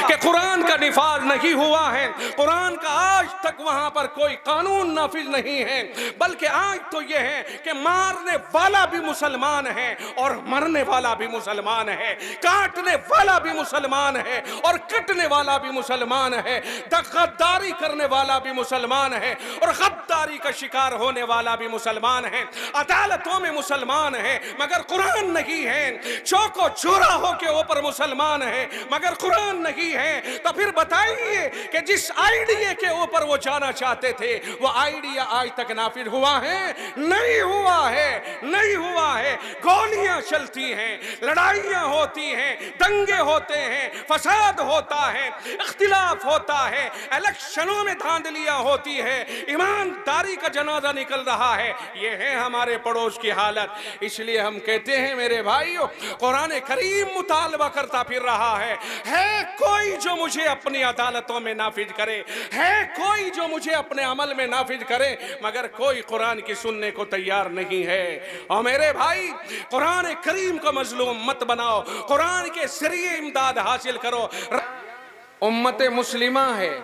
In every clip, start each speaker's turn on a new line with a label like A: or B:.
A: कि कुरान का निफाज नहीं हुआ है, कुरान का आज तक वहां पर कोई कानून नाफिज नहीं है, बल्कि आज तो यह है कि मारने वाला भी मुसलमान है और मरने वाला भी मुसलमान है, काटने वाला भी मुसलमान है और कटने वाला भी मुसलमान है, गद्दारी करने वाला भी मुसलमान है और गद्दारी का शिकार होने वाला भी मुसलमान है, अदालतों में मुसलमान है मगर कुरान नहीं है, चौको चौराहों के ऊपर मुसलमान है मगर कुरान नहीं है। तो फिर बताइए कि जिस आइडिया के ऊपर वो जाना चाहते थे वो आइडिया आज तक नाफिज हुआ है? नहीं हुआ है, नहीं हुआ है। गोलियां चलती हैं, लड़ाइयां होती हैं, दंगे होते हैं, फसाद होता है, इख्तिलाफ होता है, इलेक्शनों में धांधलियां होती है, ईमानदारी का जनाजा निकल रहा है। ये है हमारे पड़ोस की हालत। इसलिए हम कहते हैं मेरे भाइयों, कुरान करीम मुतालबा करता फिर रहा है कोई जो मुझे अपनी अदालतों में नाफिज करे, है कोई जो मुझे अपने अमल में नाफिज करे, मगर कोई कुरान की सुनने को तैयार नहीं है। और मेरे भाई, कुरान करीम को मजलूम मत बनाओ, कुरान के जरिए इमदाद हासिल करो। उम्मत मुस्लिमा है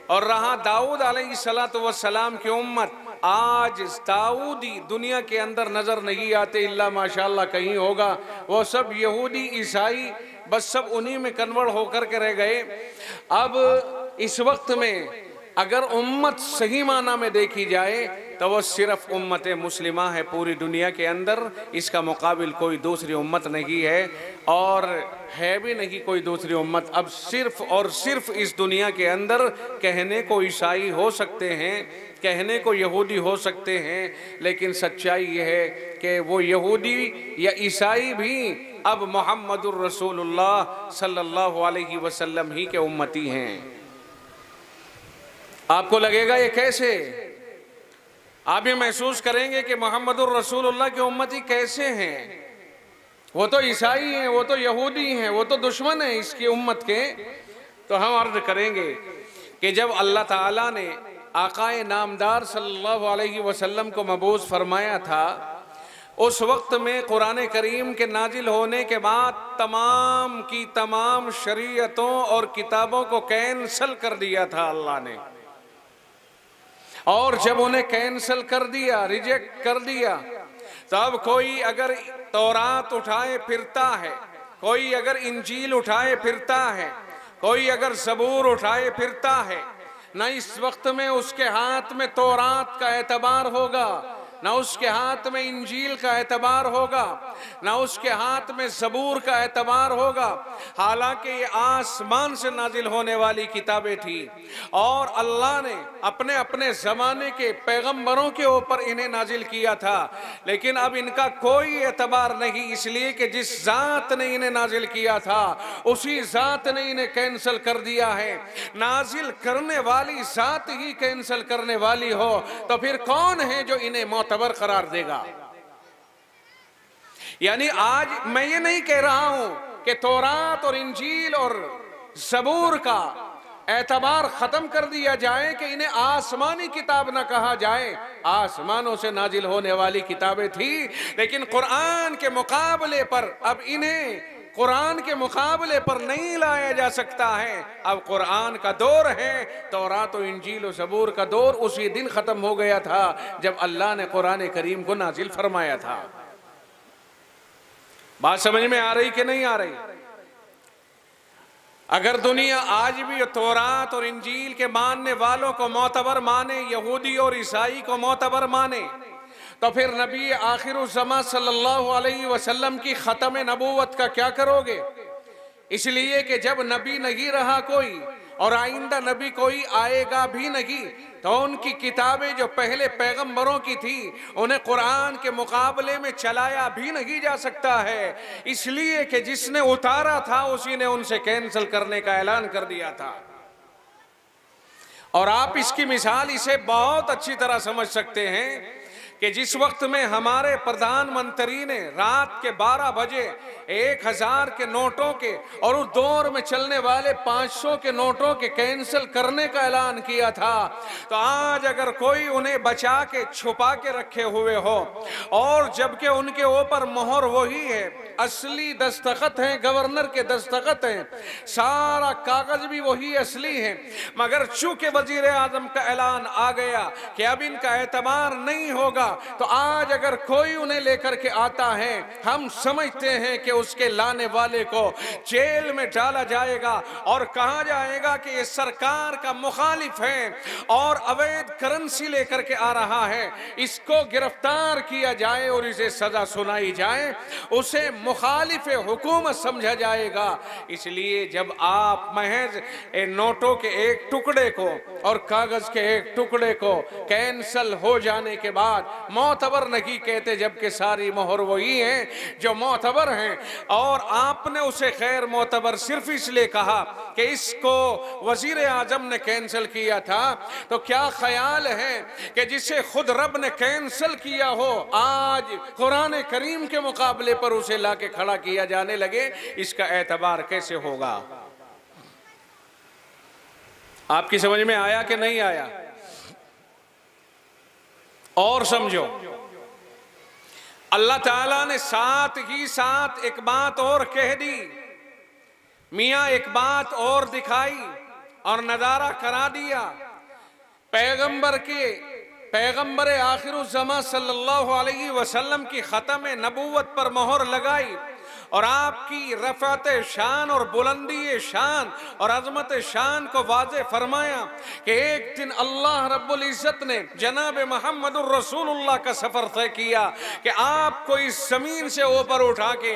A: और रहा दाऊद अलैहिस्सलातु वस्सलाम की उम्मत, आज दाऊदी दुनिया के अंदर नजर नहीं आते, इल्ला माशाअल्लाह कहीं होगा। वो सब यहूदी ईसाई बस सब उन्हीं में कन्वर्ट होकर के रह गए। अब इस वक्त में अगर उम्मत सही माना में देखी जाए तो वो सिर्फ उम्मत मुस्लिमा है पूरी दुनिया के अंदर, इसका मुकाबिल कोई दूसरी उम्मत नहीं है और है भी नहीं कोई दूसरी उम्मत। अब सिर्फ और सिर्फ इस दुनिया के अंदर कहने को ईसाई हो सकते हैं, कहने को यहूदी हो सकते हैं, लेकिन सच्चाई ये है कि वो यहूदी या ईसाई भी अब मोहम्मदुर रसूलुल्लाह सल्लल्लाहु अलैहि वसल्लम ही के उम्मती हैं। आपको लगेगा ये कैसे? आप ये महसूस करेंगे कि मोहम्मदुर रसूलुल्लाह के उम्मती कैसे हैं? वो तो ईसाई हैं, वो तो यहूदी हैं, वो तो दुश्मन हैं इसकी उम्मत के। तो हम अर्ज करेंगे कि जब अल्लाह ताला ने आकाए नामदार सल्लल्लाहु अलैहि वसल्लम को मबूस फरमाया था, उस वक्त में कुरान करीम के नाजिल होने के बाद तमाम की तमाम शरीयतों और किताबों को कैंसल कर दिया था अल्लाह ने। और जब उन्हें कैंसल कर दिया, रिजेक्ट कर दिया, तब कोई अगर तौरात उठाए फिरता है, कोई अगर इंजील उठाए फिरता है, कोई अगर ज़बूर उठाए फिरता है, न इस वक्त में उसके हाथ में तौरात का एतबार होगा, न उसके हाथ में इंजील का एतबार होगा, न उसके हाथ में ज़बूर का एतबार होगा। हालांकि ये आसमान से नाजिल होने वाली किताबें थी और अल्लाह ने अपने अपने ज़माने के पैगंबरों के ऊपर इन्हें नाजिल किया था, लेकिन अब इनका कोई एतबार नहीं, इसलिए कि जिस ज़ात ने इन्हें नाजिल किया था उसी ज़ात ने इन्हें कैंसल कर दिया है। नाजिल करने वाली ज़ात ही कैंसल करने वाली हो तो फिर कौन है जो इन्हें मोतबर करार देगा? यानी आज मैं ये नहीं कह रहा हूं कि तौरात और इंजील और ज़बूर का एतबार खत्म कर दिया जाए कि इन्हें आसमानी किताब ना कहा जाए, आसमानों से नाजिल होने वाली किताबें थी, लेकिन कुरान के मुकाबले पर अब इन्हें कुरान के मुकाबले पर नहीं लाया जा सकता है। अब कुरान का दौर है, तौरात और इंजील और ज़बूर का दौर उसी दिन खत्म हो गया था जब अल्लाह ने कुरान करीम को नाजिल फरमाया था। बात समझ में आ रही कि नहीं आ रही? अगर दुनिया आज भी तौरात और इंजील के मानने वालों को मोतबर माने, यहूदी और ईसाई को मोतबर माने, तो फिर नबी आखिरुज़्ज़मा सल्लल्लाहु अलैहि वसल्लम की ख़त्म नबूवत का क्या करोगे? इसलिए कि जब नबी नहीं रहा कोई और आइंदा नबी कोई आएगा भी नहीं, तो उनकी किताबें जो पहले पैगंबरों की थी उन्हें कुरान के मुकाबले में चलाया भी नहीं जा सकता है, इसलिए कि जिसने उतारा था उसी ने उनसे कैंसिल करने का ऐलान कर दिया था। और आप इसकी मिसाल इसे बहुत अच्छी तरह समझ सकते हैं कि जिस वक्त में हमारे प्रधानमंत्री ने रात के 12 बजे 1000 के नोटों के और उस दौर में चलने वाले 500 के नोटों के कैंसिल करने का ऐलान किया था, तो आज अगर कोई उन्हें बचा के छुपा के रखे हुए हो और जबकि उनके ऊपर मोहर वही है, असली दस्तखत हैं, गवर्नर के दस्तखत हैं, सारा कागज भी वही असली है। मगर चूंकि वजीर आजम का ऐलान आ गया कि अब इनका एतबार नहीं होगा, तो आज अगर कोई उन्हें लेकर के आता है, हम समझते हैं कि उसके लाने वाले को जेल में डाला जाएगा और कहा जाएगा कि ये सरकार का मुखालिफ है और अवैध करेंसी लेकर के आ रहा है, इसको गिरफ्तार किया जाए और इसे सजा सुनाई जाए, उसे मुखालिफ हुकूमत समझा जाएगा। इसलिए जब आप महज नोटों के एक टुकड़े को और कागज के एक टुकड़े को कैंसल हो जाने के बाद मोतबर नहीं कहते, जबकि सारी मोहर वही है जो मोतबर हैं, और आपने उसे खैर मोतबर सिर्फ इसलिए कहा कि इसको वजीर आजम ने कैंसिल किया था, तो क्या ख्याल है कि जिसे खुद रब ने कैंसिल किया हो आज कुरान करीम के मुकाबले पर उसे लाके खड़ा किया जाने लगे, इसका एतबार कैसे होगा? आपकी समझ में आया कि नहीं आया? और समझो, अल्लाह ताला ने साथ ही साथ एक बात और कह दी, मियां एक बात और दिखाई और नजारा करा दिया। पैगंबर आखिरुज़्ज़मा सल्लल्लाहु अलैहि वसल्लम की ख़त्म नबूवत पर मोहर लगाई और आपकी रफ़अत शान और बुलंदी शान और अज़मत शान को वाज़े फरमाया कि एक दिन अल्लाह रब्बुल इज़्ज़त ने जनाब मोहम्मदुर रसूलुल्लाह का सफ़र तय किया कि आपको इस ज़मीन से ऊपर उठा के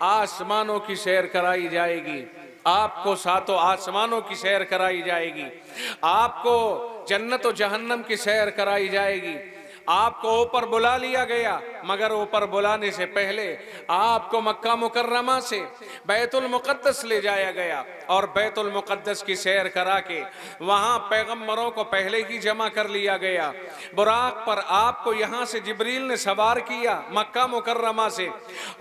A: आसमानों की सैर कराई जाएगी, आपको सातों आसमानों की सैर कराई जाएगी, आपको जन्नत और जहन्नम की सैर कराई जाएगी, आपको ऊपर बुला लिया गया, मगर ऊपर बुलाने से पहले आपको मक्का मुकर्रमा से बैतुल मुक़द्दस ले जाया गया और बैतुल मुक़द्दस की सैर करा के वहाँ पैगम्बरों को पहले ही जमा कर लिया गया। बुराक पर आपको यहाँ से जिब्रील ने सवार किया मक्का मुकर्रमा से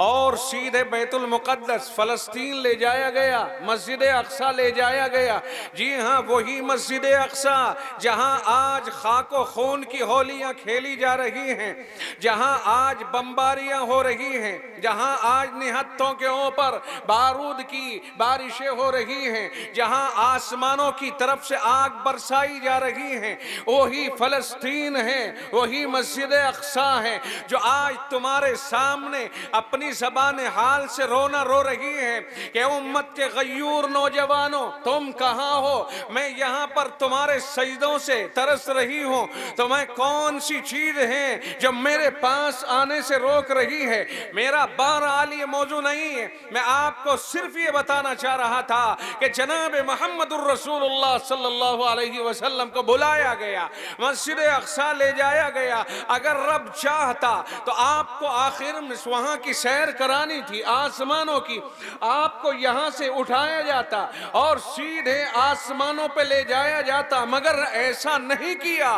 A: और सीधे बैतुल मुक़द्दस फ़लस्तीन ले जाया गया, मस्जिद अक़सा ले जाया गया। जी हाँ, वही मस्जिद अक़सा जहाँ आज खाको खून की होलियाँ खेली जा रही हैं, जहां आज बमबारियां हो रही हैं, जहां आज निहत्तों के ऊपर बारूद की बारिशें हो रही हैं, जहां आसमानों की तरफ से आग बरसाई जा रही है, वही फ़लस्तीन है, वही मस्जिद अक़सा है जो आज तुम्हारे सामने अपनी ज़बान हाल से रोना रो रही है कि उम्मत के गयूर नौजवानों, तुम कहाँ हो? मैं यहाँ पर तुम्हारे सजदों से तरस रही हूँ, तुम्हें कौन सी चीज है जो मेरे पास आने से रोक रही है? मेरा बहरहाल ये मौजू नहीं है, मैं आपको सिर्फ ये बताना चाह रहा था कि जनाब मोहम्मदुर रसूलुल्लाह सल्लल्लाहु अलैहि वसल्लम को बुलाया गया, मस्जिद अक़सा ले जाया गया। अगर रब चाहता तो आपको आखिर में वहाँ की सैर करानी थी आसमानों की, आपको यहाँ से उठाया जाता और सीधे आसमानों पे ले जाया जाता, मगर ऐसा नहीं किया।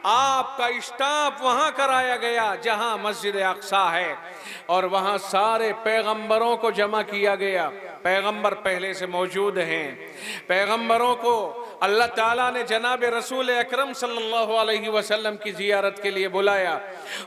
A: आपका स्टाफ वहां कराया गया जहां मस्जिद अक़सा है और वहां सारे पैगंबरों को जमा किया गया। पैगंबर पहले से मौजूद हैं, पैगंबरों को अल्लाह ताला ने जनाब रसूल अकरम सल्लल्लाहु अलैहि वसल्लम की ज़ियारत के लिए बुलाया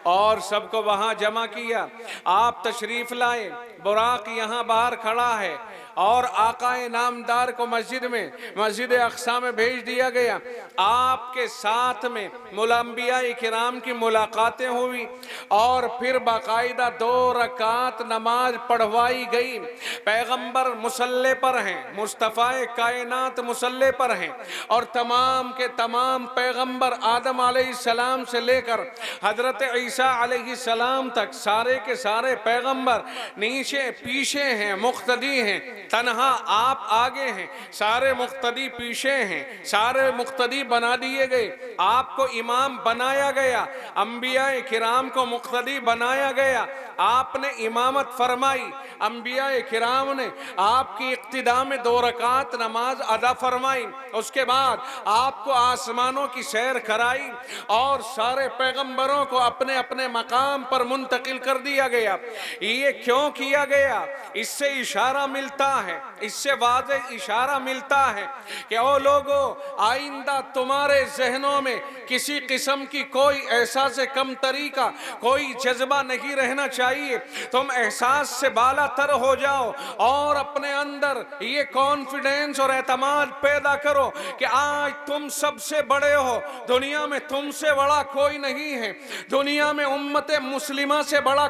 A: और सबको वहां जमा किया। आप तशरीफ़ लाए, बुराक यहाँ बाहर खड़ा है और आकाए नामदार को मस्जिद अक़सा में भेज दिया गया। आपके साथ में मुलाम्बिया किराम की मुलाकातें हुई और फिर बाकायदा 2 रकात नमाज पढ़वाई गई। पैगंबर मुसल्ले पर हैं, मुस्तफ़ा कायनात मुसल्ले पर हैं और तमाम के तमाम पैगंबर आदम अलैहिस्सलाम से लेकर हज़रत ईसा अलैहिस्सलाम तक सारे के सारे पैगंबर नीचे पीछे हैं, मुक़्तदी हैं। तन्हा आप आगे हैं, सारे मुक़्तदी पीछे हैं, सारे मुक़्तदी बना दिए गए। आपको इमाम बनाया गया, अंबिया किराम को मुक़्तदी बनाया गया, आपने इमामत फरमाई, अंबिया किराम ने आपकी इक्तिदा में 2 रकात नमाज अदा फरमाई। उसके बाद आपको आसमानों की सैर कराई और सारे पैगंबरों को अपने अपने मकाम पर मुंतकिल कर दिया गया। ये क्यों किया गया? इससे इशारा मिलता मिलता है, इससे वाज़ेह इशारा मिलता है कि ओ लोगों, आइंदा तुम्हारे जहनों में किसी किस्म की कोई एहसास से कम तरीका, कोई जज्बा नहीं रहना चाहिए। तुम एहसास से बाला तर हो जाओ और अपने अंदर ये कॉन्फिडेंस और एतमाद पैदा करो कि आज तुम सबसे बड़े हो, दुनिया में तुमसे बड़ा कोई नहीं है, दुनिया में उम्मत मुस्लिमा से बड़ा